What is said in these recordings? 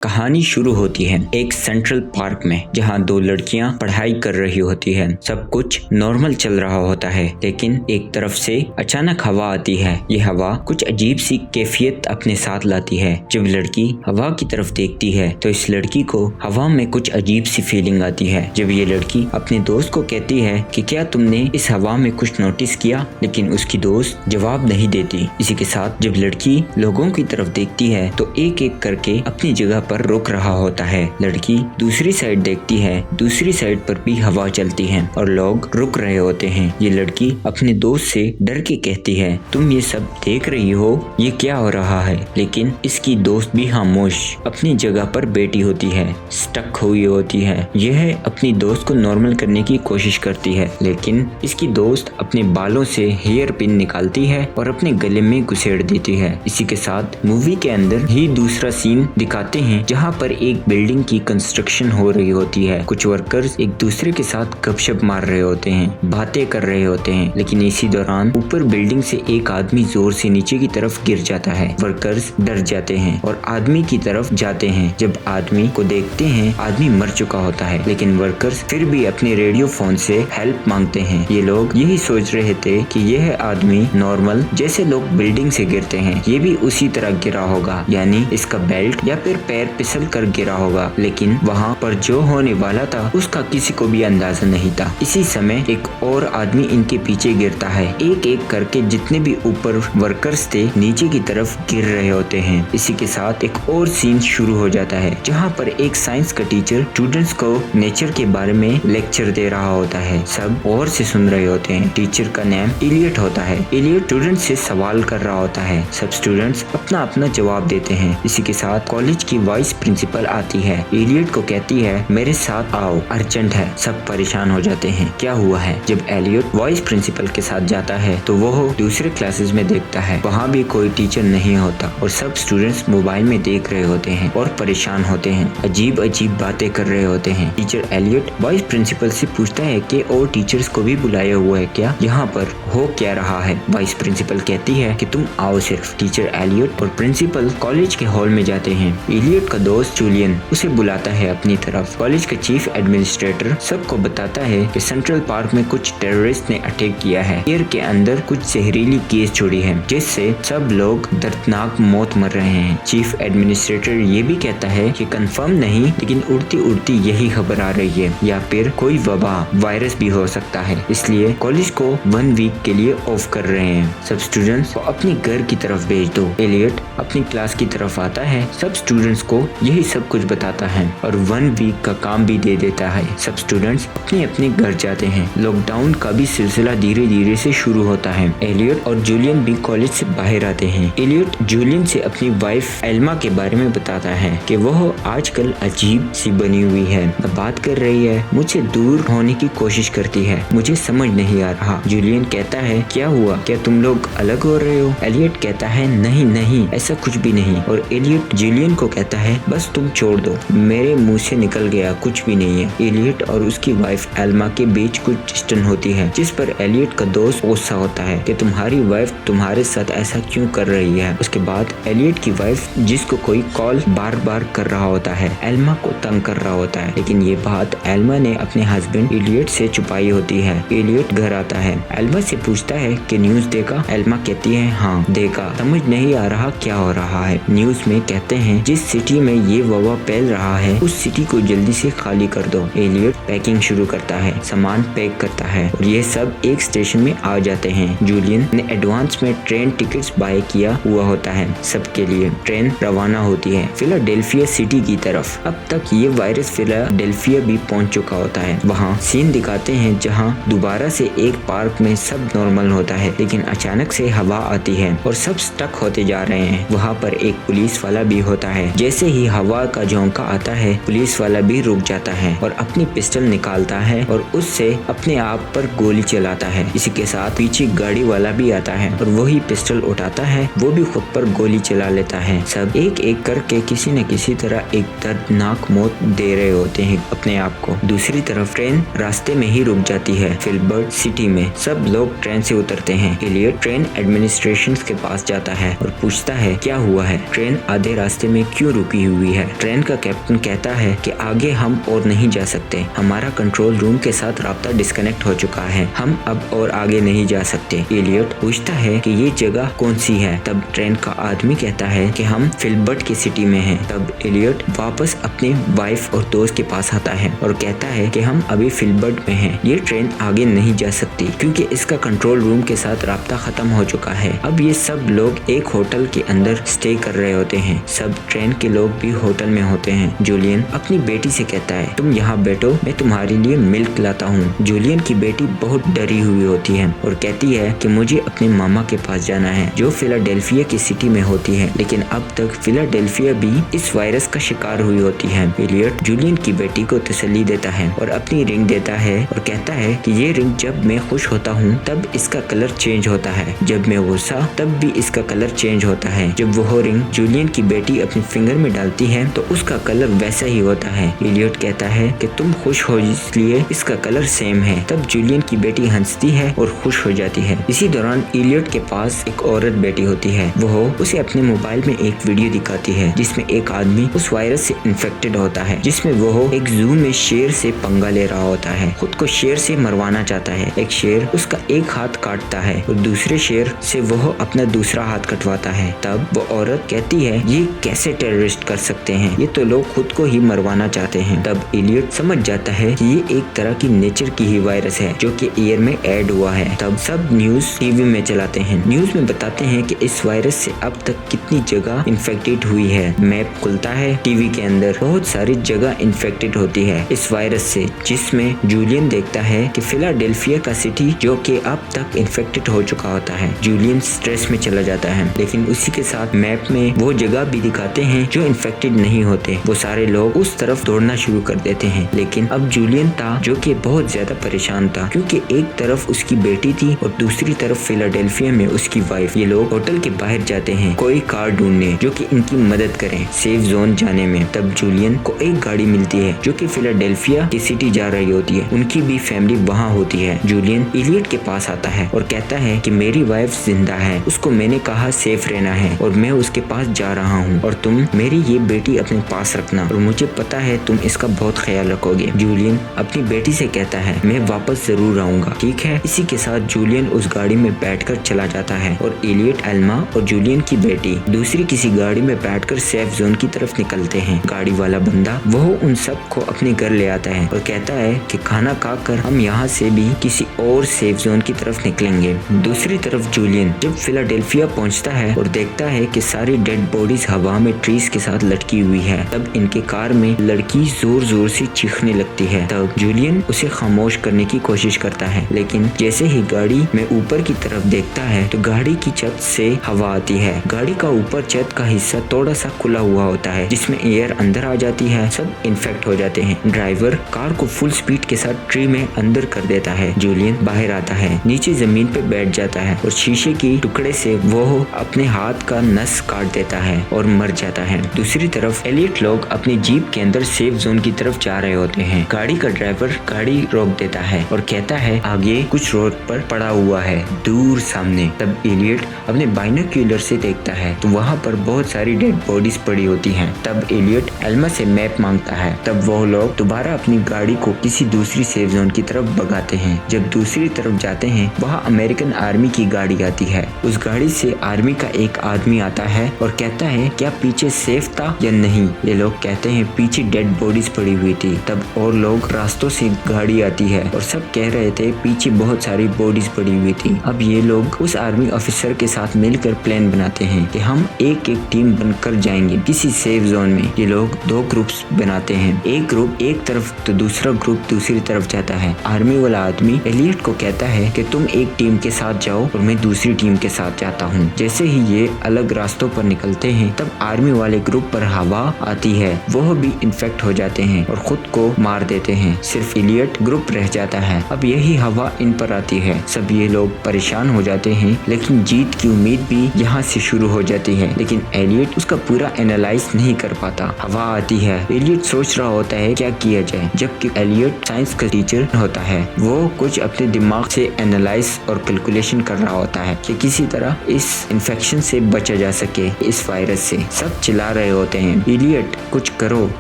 कहानी शुरू होती है एक सेंट्रल पार्क में, जहां दो लड़कियां पढ़ाई कर रही होती हैं। सब कुछ नॉर्मल चल रहा होता है, लेकिन एक तरफ से अचानक हवा आती है। ये हवा कुछ अजीब सी कैफियत अपने साथ लाती है। जब लड़की हवा की तरफ देखती है तो इस लड़की को हवा में कुछ अजीब सी फीलिंग आती है। जब ये लड़की अपने दोस्त को कहती है कि क्या तुमने इस हवा में कुछ नोटिस किया, लेकिन उसकी दोस्त जवाब नहीं देती। इसी के साथ जब लड़की लोगों की तरफ देखती है तो एक एक करके अपनी जगह पर रुक रहा होता है। लड़की दूसरी साइड देखती है, दूसरी साइड पर भी हवा चलती है और लोग रुक रहे होते हैं। ये लड़की अपने दोस्त से डर के कहती है, तुम ये सब देख रही हो, ये क्या हो रहा है? लेकिन इसकी दोस्त भी खामोश अपनी जगह पर बैठी होती है, स्टक हुई होती है। यह अपनी दोस्त को नॉर्मल करने की कोशिश करती है, लेकिन इसकी दोस्त अपने बालों से हेयर पिन निकालती है और अपने गले में घुसेड़ देती है। इसी के साथ मूवी के अंदर ही दूसरा सीन दिखाते हैं, जहाँ पर एक बिल्डिंग की कंस्ट्रक्शन हो रही होती है। कुछ वर्कर्स एक दूसरे के साथ गपशप मार रहे होते हैं, बातें कर रहे होते हैं, लेकिन इसी दौरान ऊपर बिल्डिंग से एक आदमी जोर से नीचे की तरफ गिर जाता है। वर्कर्स डर जाते हैं और आदमी की तरफ जाते हैं। जब आदमी को देखते हैं, आदमी मर चुका होता है, लेकिन वर्कर्स फिर भी अपने रेडियो फोन से हेल्प मांगते हैं। ये लोग यही सोच रहे थे कि यह आदमी नॉर्मल जैसे लोग बिल्डिंग से गिरते हैं, ये भी उसी तरह गिरा होगा, यानी इसका बेल्ट या फिर पैर फिसल कर गिरा होगा। लेकिन वहाँ पर जो होने वाला था उसका किसी को भी अंदाजा नहीं था। इसी समय एक और आदमी इनके पीछे गिरता है। एक एक करके जितने भी ऊपर वर्कर्स थे नीचे की तरफ गिर रहे होते हैं। इसी के साथ एक और सीन शुरू हो जाता है, जहाँ पर एक साइंस का टीचर स्टूडेंट्स को नेचर के बारे में लेक्चर दे रहा होता है। सब और से सुन रहे होते हैं। टीचर का नाम एलियट होता है। एलियट स्टूडेंट्स से सवाल कर रहा होता है। सब स्टूडेंट्स अपना अपना जवाब देते हैं। इसी के साथ कॉलेज की वाइस प्रिंसिपल आती है। एलियट को कहती है, मेरे साथ आओ, अर्जेंट है। सब परेशान हो जाते हैं, क्या हुआ है? जब एलियट वाइस प्रिंसिपल के साथ जाता है तो वो दूसरे क्लासेस में देखता है, वहाँ भी कोई टीचर नहीं होता और सब स्टूडेंट्स मोबाइल में देख रहे होते हैं और परेशान होते हैं, अजीब अजीब बातें कर रहे होते हैं। टीचर एलियट वाइस प्रिंसिपल से पूछता है कि और टीचर्स को भी बुलाया हुआ है क्या? यहाँ पर हो क्या रहा है? वाइस प्रिंसिपल कहती है कि तुम आओ सिर्फ। टीचर एलियट और प्रिंसिपल कॉलेज के हॉल में जाते हैं। एलियट का दोस्त जूलियन उसे बुलाता है अपनी तरफ। कॉलेज का चीफ एडमिनिस्ट्रेटर सबको बताता है कि सेंट्रल पार्क में कुछ टेररिस्ट ने अटैक किया है। एयर के अंदर कुछ जहरीली गैस छोड़ी है, जिससे सब लोग दर्दनाक मौत मर रहे हैं। चीफ एडमिनिस्ट्रेटर ये भी कहता है कि कंफर्म नहीं, लेकिन उड़ती उड़ती यही खबर आ रही है, या फिर कोई वबा वायरस भी हो सकता है, इसलिए कॉलेज को 1 वीक के लिए ऑफ कर रहे हैं। सब स्टूडेंट्स को अपने घर की तरफ भेज दो। एलियट अपनी क्लास की तरफ आता है, सब स्टूडेंट्स को यही सब कुछ बताता है और 1 वीक का काम भी दे देता है। सब स्टूडेंट्स अपने अपने घर जाते हैं। लॉकडाउन का भी सिलसिला धीरे धीरे से शुरू होता है। एलियट और जूलियन भी कॉलेज से बाहर आते हैं। एलियट जूलियन से अपनी वाइफ एल्मा के बारे में बताता है कि वह आजकल अजीब सी बनी हुई है, बात कर रही है, मुझसे दूर होने की कोशिश करती है, मुझे समझ नहीं आ रहा। जूलियन कहता है, क्या हुआ, क्या तुम लोग अलग हो रहे हो? एलियट कहता है, नहीं नहीं, ऐसा कुछ भी नहीं। और एलियट जूलियन को कहता है, बस तुम छोड़ दो, मेरे मुंह से निकल गया, कुछ भी नहीं है। एलियट और उसकी वाइफ एल्मा के बीच कुछ डिस्टेंस होती है, जिस पर एलियट का दोस्त गुस्सा होता है कि तुम्हारी वाइफ तुम्हारे साथ ऐसा क्यों कर रही है। उसके बाद एलियट की वाइफ, जिसको कोई कॉल बार बार कर रहा होता है, एल्मा को तंग कर रहा होता है, लेकिन ये बात एल्मा ने अपने हस्बैंड एलियट से छुपाई होती है। एलियट घर आता है, एल्मा से पूछता है कि न्यूज देखा? एल्मा कहती है, हाँ देखा, समझ नहीं आ रहा क्या हो रहा है। न्यूज में कहते हैं जिस सिटी में ये वबा फैल रहा है उस सिटी को जल्दी से खाली कर दो। एलियट पैकिंग शुरू करता है, सामान पैक करता है और ये सब एक स्टेशन में आ जाते हैं। जूलियन ने एडवांस में ट्रेन टिकट्स बाय किया हुआ होता है सबके लिए। ट्रेन रवाना होती है फिलाडेल्फिया सिटी की तरफ। अब तक ये वायरस फिलाडेल्फिया भी पहुंच चुका होता है। वहाँ सीन दिखाते हैं जहाँ दोबारा से एक पार्क में सब नॉर्मल होता है, लेकिन अचानक से हवा आती है और सब स्टक होते जा रहे हैं। वहाँ पर एक पुलिस वाला भी होता है। जैसे ही हवा का झोंका आता है, पुलिस वाला भी रुक जाता है और अपनी पिस्टल निकालता है और उससे अपने आप पर गोली चलाता है। इसी के साथ पीछे गाड़ी वाला भी आता है और वही पिस्टल उठाता है, वो भी खुद पर गोली चला लेता है। सब एक एक करके किसी न किसी तरह एक दर्दनाक मौत दे रहे होते हैं अपने आप को। दूसरी तरफ ट्रेन रास्ते में ही रुक जाती है फिलबर्ट सिटी में। सब लोग ट्रेन से उतरते हैं। एलियट ट्रेन एडमिनिस्ट्रेशन के पास जाता है और पूछता है, क्या हुआ है, ट्रेन आधे रास्ते में क्यों रुकी? रुकी हुई है। ट्रेन का कैप्टन कहता है कि आगे हम और नहीं जा सकते, हमारा कंट्रोल रूम के साथ राब्ता डिस्कनेक्ट हो चुका है, हम अब और आगे नहीं जा सकते। एलियट पूछता है कि ये जगह कौन सी है। तब ट्रेन का आदमी कहता है कि हम फिलबर्ट की सिटी में हैं। तब एलियट वापस अपने वाइफ और दोस्त के पास आता है और कहता है कि हम अभी फिलबर्ट में हैं, ये ट्रेन आगे नहीं जा सकती क्योंकि इसका कंट्रोल रूम के साथ राब्ता खत्म हो चुका है। अब ये सब लोग एक होटल के अंदर स्टे कर रहे होते हैं, सब ट्रेन के लोग भी होटल में होते हैं। जूलियन अपनी बेटी से कहता है तुम यहाँ बैठो, मैं तुम्हारे लिए मिल्क लाता हूँ। जूलियन की बेटी बहुत डरी हुई होती है और कहती है कि मुझे अपने मामा के पास जाना है जो फिलाडेल्फिया की सिटी में होती है, लेकिन अब तक फिलाडेल्फिया भी इस वायरस का शिकार हुई होती है। एलियट जूलियन की बेटी को तसल्ली देता है और अपनी रिंग देता है और कहता है कि ये रिंग जब मैं खुश होता हूँ तब इसका कलर चेंज होता है, जब मैं गुस्सा तब भी इसका कलर चेंज होता है। जब वो रिंग जूलियन की बेटी अपने फिंगर में डालती है तो उसका कलर वैसा ही होता है। एलियट कहता है कि तुम खुश हो इसलिए इसका कलर सेम है। तब जूलियन की बेटी हंसती है और खुश हो जाती है। इसी दौरान एलियट के पास एक औरत बैठी होती है, वो उसे अपने मोबाइल में एक वीडियो दिखाती है जिसमें एक आदमी उस वायरस से इन्फेक्टेड होता है, जिसमें वो एक जू में शेर से पंगा ले रहा होता है, खुद को शेर से मरवाना चाहता है। एक शेर उसका एक हाथ काटता है और दूसरे शेर से वो अपना दूसरा हाथ कटवाता है। तब वो औरत कहती है ये कैसे टेररिस्ट कर सकते हैं, ये तो लोग खुद को ही मरवाना चाहते हैं। तब एलियट समझ जाता है कि ये एक तरह की नेचर की ही वायरस है जो कि एयर में ऐड हुआ है। तब सब न्यूज टीवी में चलाते हैं, न्यूज में बताते हैं कि इस वायरस से अब तक कितनी जगह इन्फेक्टेड हुई है। मैप खुलता है टीवी के अंदर, बहुत सारी जगह इन्फेक्टेड होती है इस वायरस से, जिसमें जूलियन देखता है कि फिलाडेल्फिया का सिटी जो कि अब तक इन्फेक्टेड हो चुका होता है। जूलियन स्ट्रेस में चला जाता है, लेकिन उसी के साथ मैप में वो जगह भी दिखाते हैं जो इन्फेक्टेड नहीं होते। वो सारे लोग उस तरफ दौड़ना शुरू कर देते हैं, लेकिन अब जूलियन था जो कि बहुत ज्यादा परेशान था क्योंकि एक तरफ उसकी बेटी थी और दूसरी तरफ फिलाडेल्फिया में उसकी वाइफ। ये लोग होटल के बाहर जाते हैं कोई कार ढूंढने जो कि इनकी मदद करे सेफ जोन जाने में। तब जूलियन को एक गाड़ी मिलती है जो कि फिलाडेल्फिया की सिटी जा रही होती है, उनकी भी फैमिली वहाँ होती है। जूलियन एलियट के पास आता है और कहता है कि मेरी वाइफ जिंदा है, उसको मैंने कहा सेफ रहना है और मैं उसके पास जा रहा हूँ और तुम मेरी ये बेटी अपने पास रखना और मुझे पता है तुम इसका बहुत ख्याल रखोगे। जूलियन अपनी बेटी से कहता है मैं वापस जरूर आऊंगा, ठीक है। इसी के साथ जूलियन उस गाड़ी में बैठकर चला जाता है और एलियट, एल्मा और जूलियन की बेटी दूसरी किसी गाड़ी में बैठकर सेफ जोन की तरफ निकलते हैं। गाड़ी वाला बंदा वो उन सब को अपने घर ले आता है और कहता है कि खाना खाकर हम यहाँ से भी किसी और सेफ जोन की तरफ निकलेंगे। दूसरी तरफ जूलियन जब फिलाडेल्फिया पहुँचता है और देखता है कि सारी डेड बॉडीज हवा में ट्रीज के साथ लटकी हुई है, तब इनके कार में लड़की जोर जोर से चीखने लगती है। तब जूलियन उसे खामोश करने की कोशिश करता है, लेकिन जैसे ही गाड़ी में ऊपर की तरफ देखता है तो गाड़ी की छत से हवा आती है। गाड़ी का ऊपर छत का हिस्सा थोड़ा सा खुला हुआ होता है जिसमें एयर अंदर आ जाती है, सब इन्फेक्ट हो जाते हैं। ड्राइवर कार को फुल स्पीड के साथ ट्री में अंदर कर देता है। जूलियन बाहर आता है, नीचे जमीन पे बैठ जाता है और शीशे की टुकड़े से वो अपने हाथ का नस काट देता है और मर जाता है। दूसरी तरफ एलियट लोग अपनी जीप के अंदर सेफ जोन की तरफ जा रहे होते हैं। गाड़ी का ड्राइवर गाड़ी रोक देता है और कहता है आगे कुछ रोड पर पड़ा हुआ है दूर सामने। तब एलियट अपने बाइनोक्यूलर से देखता है तो वहाँ पर बहुत सारी डेड बॉडीज पड़ी होती हैं। तब एलियट एल्मा से मैप मांगता है। तब वो लोग दोबारा अपनी गाड़ी को किसी दूसरी सेफ जोन की तरफ भगाते हैं। जब दूसरी तरफ जाते हैं वहाँ अमेरिकन आर्मी की गाड़ी आती है। उस गाड़ी से आर्मी का एक आदमी आता है और कहता है क्या पीछे सेफ था या नहीं। ये लोग कहते हैं पीछे डेड बॉडीज पड़ी हुई थी। तब और लोग रास्तों से गाड़ी आती है और सब कह रहे थे पीछे बहुत सारी बॉडीज पड़ी हुई थी। अब ये लोग उस आर्मी ऑफिसर के साथ मिलकर प्लान बनाते हैं कि हम एक एक टीम बनकर जाएंगे किसी सेफ जोन में। ये लोग दो ग्रुप्स बनाते हैं, एक ग्रुप एक तरफ तो दूसरा ग्रुप दूसरी तरफ जाता है। आर्मी वाला आदमी एलियट को कहता है कि तुम एक टीम के साथ जाओ और मैं दूसरी टीम के साथ जाता हूँ। जैसे ही ये अलग रास्तों पर निकलते हैं तब आर्मी वाले ग्रुप पर हवा आती है, वो भी इन्फेक्ट हो जाते हैं और खुद को मार देते हैं। सिर्फ एलियट ग्रुप रह जाता है। अब यही हवा इन पर आती है, सब ये लोग परेशान हो जाते हैं, लेकिन जीत की उम्मीद भी यहाँ से शुरू हो जाती है। लेकिन एलियट उसका पूरा एनालाइज नहीं कर पाता। हवा आती है, एलियट सोच रहा होता है क्या किया जाए, जबकि एलियट साइंस का टीचर होता है। वो कुछ अपने दिमाग से एनालाइज और कैलकुलेशन कर रहा होता है कि किसी तरह इस इन्फेक्शन से बचा जा सके, इस वायरस से। सब चिल्ला रहे होते हैं, इलियट कुछ करो,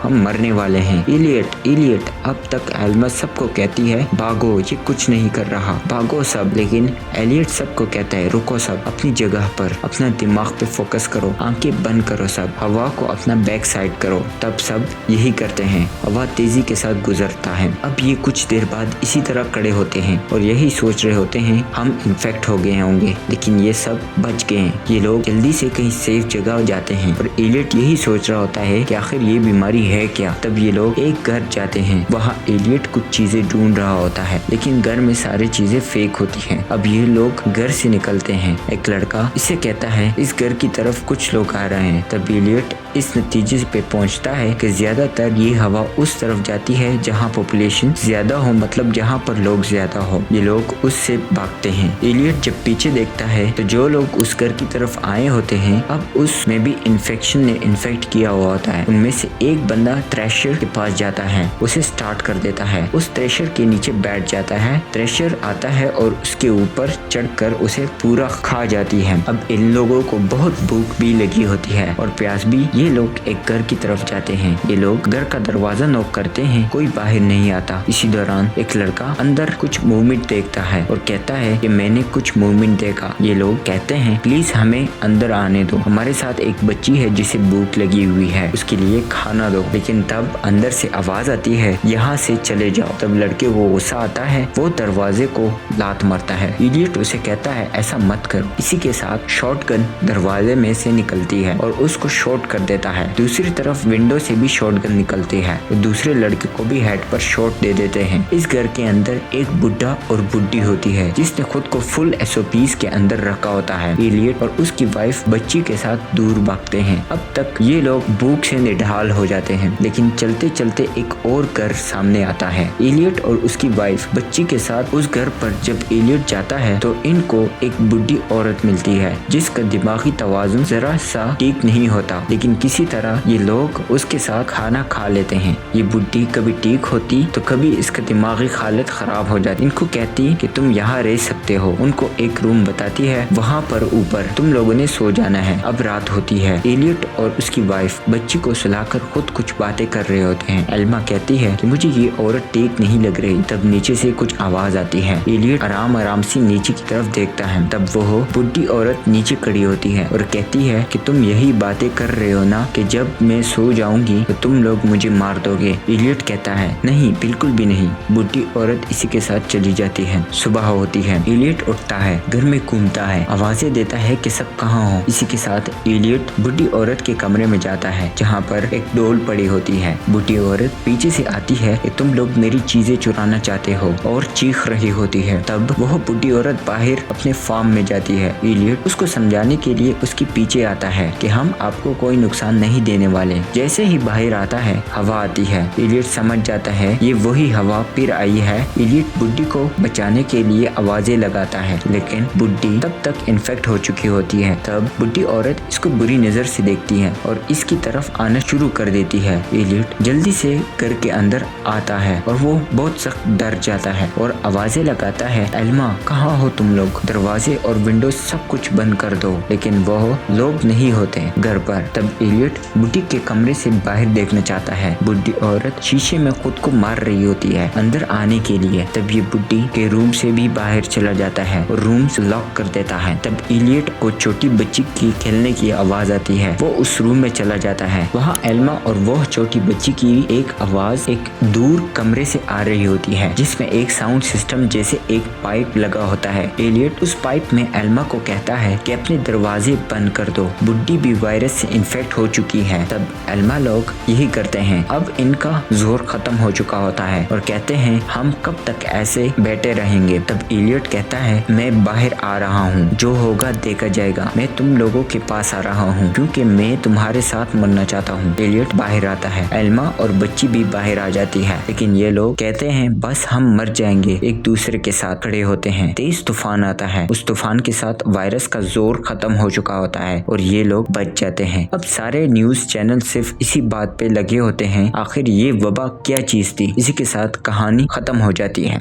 हम मरने वाले हैं। इलियट अब तक एल्मा सबको कहती है भागो, ये कुछ नहीं कर रहा, भागो सब। लेकिन एलियट सबको कहता है रुको सब, अपनी जगह पर, अपना दिमाग पे फोकस करो, आंखें बंद करो सब, हवा को अपना बैक साइड करो। तब सब यही करते हैं, हवा तेजी के साथ गुजरता है। अब ये कुछ देर बाद इसी तरह खड़े होते हैं और यही सोच रहे होते हैं हम इन्फेक्ट हो गए होंगे, लेकिन ये सब बच गए हैं। ये लोग जल्दी से कहीं सेफ जगह जाते हैं और एलियट यही सोच रहा होता है कि आखिर ये बीमारी है क्या। तब ये लोग एक घर जाते हैं, वहाँ एलियट कुछ चीजें ढूंढ रहा होता है, लेकिन घर में सारी चीजें फेक होती हैं। अब ये लोग घर से निकलते हैं, एक लड़का इसे कहता है इस घर की तरफ कुछ लोग आ रहे हैं। तब एलियट इस नतीजे पे पहुंचता है कि ज्यादातर ये हवा उस तरफ जाती है जहाँ पॉपुलेशन ज्यादा हो, मतलब जहाँ पर लोग ज्यादा हो। ये लोग उससे भागते हैं। एलियट जब पीछे देखता है तो जो लोग उस घर की तरफ आए होते हैं अब उसमें भी इन्फेक्शन ने इन्फेक्ट किया हुआ होता है। उनमें से एक बंदा थ्रेशर के पास जाता है, उसे स्टार्ट कर देता है, उस थ्रेशर के नीचे बैठ जाता है। थ्रेशर आता है और उसके ऊपर चढ़कर उसे पूरा खा जाती है। अब इन लोगों को बहुत भूख भी लगी होती है और प्यास भी। ये लोग एक घर की तरफ जाते हैं। ये लोग घर का दरवाजा नॉक करते हैं, कोई बाहर नहीं आता। इसी दौरान एक लड़का अंदर कुछ मूवमेंट देखता है और कहता है कि मैंने कुछ मूवमेंट देखा। ये लोग कहते हैं प्लीज हमें अंदर आने दो, हमारे साथ एक बच्ची है जिसे भूख लगी हुई है, उसके लिए खाना दो। लेकिन तब अंदर से आवाज आती है यहाँ से चले जाओ। तब लड़के को गुस्सा आता है, वो दरवाजे को लात मारता है। इडियट उसे कहता है ऐसा मत करो। इसी के साथ शॉटगन दरवाजे में से निकलती है और उसको शॉट कर देता है। दूसरी तरफ विंडो से भी शॉटगन निकलती है और दूसरे लड़के को भी हेड पर शॉट दे देते हैं। इस घर के अंदर एक बुढ़ा और बुढ़ी होती है जिसने खुद को फुल SOPs के अंदर रखा होता है। इलियट और उसकी वाइफ बच्ची के साथ दूर भागते हैं। अब तक ये लोग भूख से निढाल हो जाते हैं, लेकिन चलते चलते एक और घर सामने आता है। इलियट और उसकी वाइफ बच्ची के साथ उस घर पर जब इलियट जाता है तो इनको एक बुढ़ी औरत मिलती है जिसका दिमागी तवाजुन जरा सा ठीक नहीं होता, लेकिन किसी तरह ये लोग उसके साथ खाना खा लेते हैं। ये बुढ़ी कभी ठीक होती तो कभी इसका दिमागी हालत खराब हो जाती। इनको कहती कि तुम यहाँ रह सकते हो, उनको एक रूम बताती है, वहाँ पर ऊपर तुम लोगों ने सो जाना है। अब रात होती है। इलियट और उसकी वाइफ बच्ची को सुलाकर खुद कुछ बातें कर रहे होते हैं। एल्मा कहती है कि मुझे ये औरत ठीक नहीं लग रही। तब नीचे से कुछ आवाज आती है। इलियट आराम आराम से नीचे की तरफ देखता है। तब वो बुढ़ी औरत नीचे खड़ी होती है और कहती है कि तुम यही बातें कर रहे हो ना कि जब मैं सो जाऊंगी तो तुम लोग मुझे मार दोगे। इलियट कहता है नहीं, बिल्कुल भी नहीं। बुढ़ी औरत इसी के साथ चली जाती है। सुबह होती है। इलियट उठता है, घर में घूमता है, आवाजें देता है कि सब कहाँ हो। इसी के साथ इलियट बुढ़ी औरत के कमरे में जाता है जहाँ पर एक डोल पड़ी होती है। बुढ़ी औरत पीछे से आती है कि तुम लोग मेरी चीजें चुराना चाहते हो और चीख रही होती है। तब वह बुढ़ी औरत बाहर अपने फार्म में जाती है। इलियट उसको समझाने के लिए उसके पीछे आता है कि हम आपको कोई नुकसान नहीं देने वाले। जैसे ही बाहर आता है हवा आती है। इलियट समझ जाता है ये वही हवा फिर आई है। इलियट बुढ़ी को बचाने के लिए आवाजें लगाता है, लेकिन बुढ़ी तब तक इन्फेक्ट हो चुकी होती है। तब बुढ़ी औरत इसको बुरी नजर से देखती है और इसकी तरफ आना शुरू कर देती है। इलियट जल्दी से घर के अंदर आता है और वो बहुत सख्त डर जाता है और आवाजें लगाता है एल्मा कहाँ हो तुम लोग, दरवाजे और विंडो सब कुछ बंद कर दो। लेकिन वो लोग नहीं होते घर पर। तब इलियट बुढ़ी के कमरे से बाहर देखना चाहता है। बुढ़ी औरत शीशे में खुद को मार रही होती है अंदर आने के लिए। तब ये बुढ़ी के रूम से भी बाहर चला जाता है और रूम से लॉक कर देता है। तब इलियट को छोटी बच्ची की खेलने की आवाज आती है। वो उस रूम में चला जाता है। वहाँ एल्मा और वह छोटी बच्ची की एक आवाज एक दूर कमरे से आ रही होती है जिसमें एक साउंड सिस्टम जैसे एक पाइप लगा होता है। इलियट उस पाइप में एल्मा को कहता है कि अपने दरवाजे बंद कर दो, बुढ़ी भी वायरस से इन्फेक्ट हो चुकी है। तब एल्मा लोग यही करते हैं। अब इनका जोर खत्म हो चुका होता है और कहते हैं हम कब तक ऐसे बैठे रहेंगे। तब इलियट कहता है मैं बाहर आ रहा हूँ, जो होगा देखा जाएगा। मैं तुम लोगों के पास आ रहा हूँ क्योंकि मैं तुम्हारे साथ मरना चाहता हूँ। इलियट बाहर आता है। एल्मा और बच्ची भी बाहर आ जाती है, लेकिन ये लोग कहते हैं बस हम मर जाएंगे। एक दूसरे के साथ खड़े होते हैं। तेज तूफान आता है। उस तूफान के साथ वायरस का जोर खत्म हो चुका होता है और ये लोग बच जाते हैं। अब सारे न्यूज चैनल सिर्फ इसी बात पे लगे होते हैं आखिर ये वबा क्या चीज थी। इसी के साथ कहानी खत्म हो जाती है।